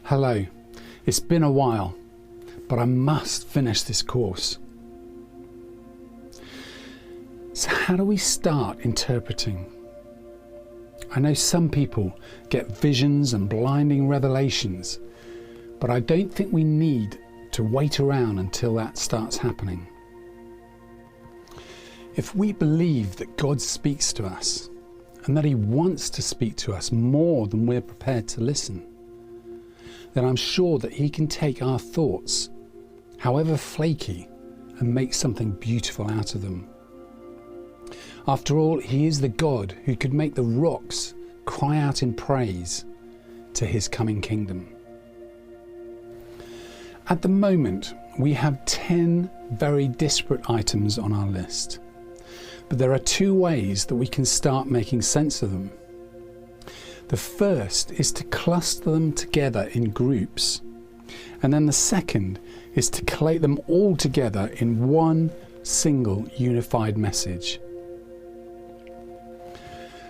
Hello, it's been a while, but I must finish this course. So how do we start interpreting? I know some people get visions and blinding revelations, but I don't think we need to wait around until that starts happening. If we believe that God speaks to us and that He wants to speak to us more than we're prepared to listen, then I'm sure that He can take our thoughts, however flaky, and make something beautiful out of them. After all, He is the God who could make the rocks cry out in praise to His coming kingdom. At the moment, we have 10 very disparate items on our list, but there are two ways that we can start making sense of them. The first is to cluster them together in groups, and then the second is to collate them all together in one single unified message.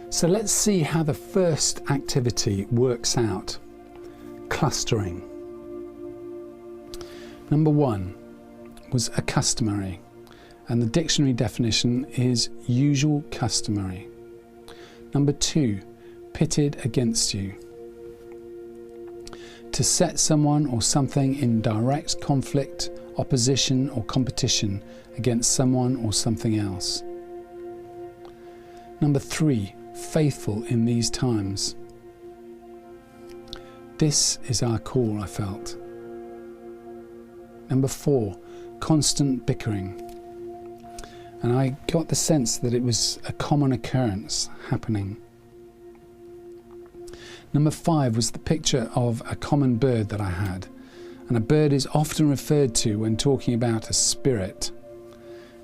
So let's see how the first activity works out. Clustering. Number one was accustomary, and the dictionary definition is usual customary. Number two, pitted against you. To set someone or something in direct conflict, opposition or competition against someone or something else. Number three, faithful in these times. This is our call, I felt. Number four, constant bickering. And I got the sense that it was a common occurrence happening. Number five was the picture of a common bird that I had. And a bird is often referred to when talking about a spirit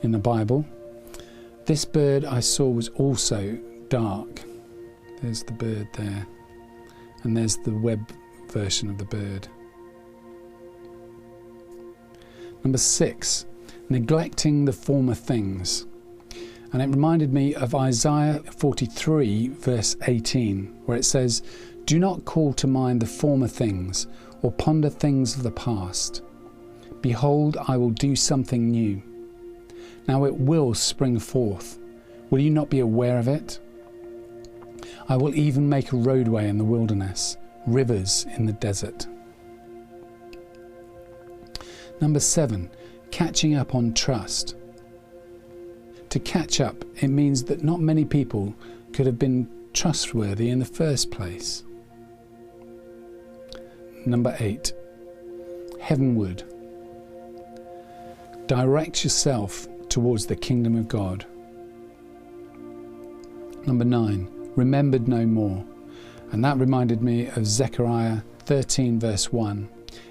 in the Bible. This bird I saw was also dark. There's the bird there. And there's the web version of the bird. Number six, neglecting the former things. And it reminded me of Isaiah 43 verse 18, where it says, "Do not call to mind the former things, or ponder things of the past. Behold, I will do something new. Now it will spring forth. Will you not be aware of it? I will even make a roadway in the wilderness, rivers in the desert." Number seven, catching up on trust. To catch up, it means that not many people could have been trustworthy in the first place. Number eight, heavenward. Direct yourself towards the kingdom of God. Number nine, remembered no more. And that reminded me of Zechariah 13 verse 1.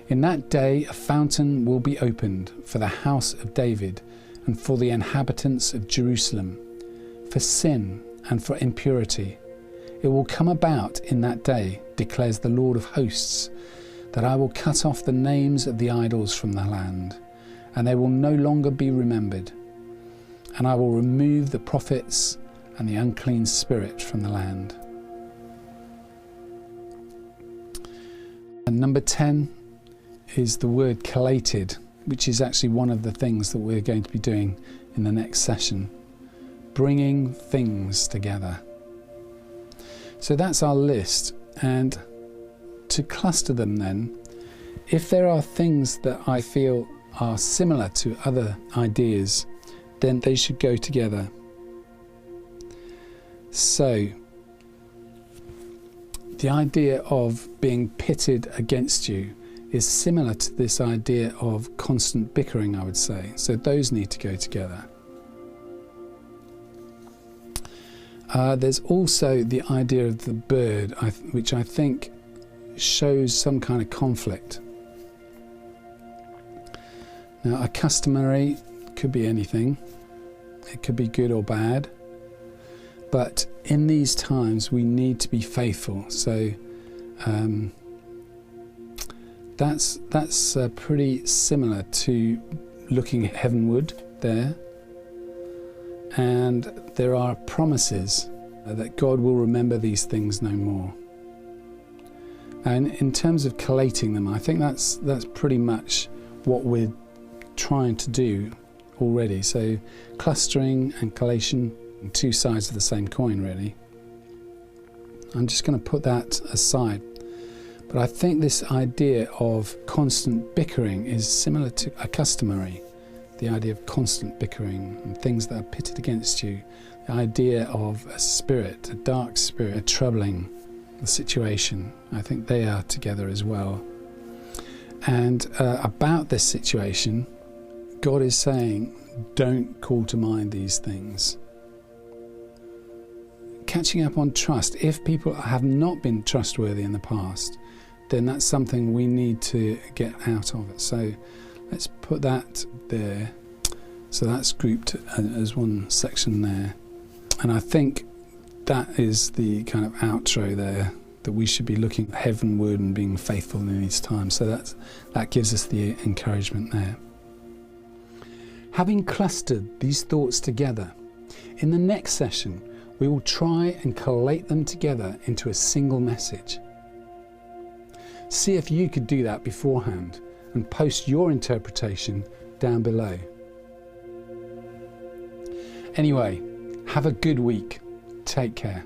"In that day a fountain will be opened for the house of David and for the inhabitants of Jerusalem, for sin and for impurity. It will come about in that day, declares the Lord of hosts, that I will cut off the names of the idols from the land, and they will no longer be remembered. And I will remove the prophets and the unclean spirit from the land." And number 10 is the word collated, which is actually one of the things that we're going to be doing in the next session. Bringing things together. So that's our list, and to cluster them then, if there are things that I feel are similar to other ideas, then they should go together. So, the idea of being pitted against you is similar to this idea of constant bickering, I would say. So those need to go together. There's also the idea of the bird, which I think shows some kind of conflict. Now, a customary could be anything. It could be good or bad. But in these times, we need to be faithful. So that's pretty similar to looking heavenward there. And there are promises that God will remember these things no more. And in terms of collating them, I think that's pretty much what we're trying to do already. So clustering and collation, two sides of the same coin really. I'm just going to put that aside. But I think this idea of constant bickering is similar to a customary. The idea of constant bickering and things that are pitted against you. The idea of a spirit, a dark spirit, troubling the situation. I think they are together as well. And about this situation, God is saying, don't call to mind these things. Catching up on trust. If people have not been trustworthy in the past, then that's something we need to get out of it. So let's put that there. So that's grouped as one section there. And I think that is the kind of outro there, that we should be looking heavenward and being faithful in these times. So that gives us the encouragement there. Having clustered these thoughts together, in the next session, we will try and collate them together into a single message. See if you could do that beforehand and post your interpretation down below. Anyway, have a good week. Take care.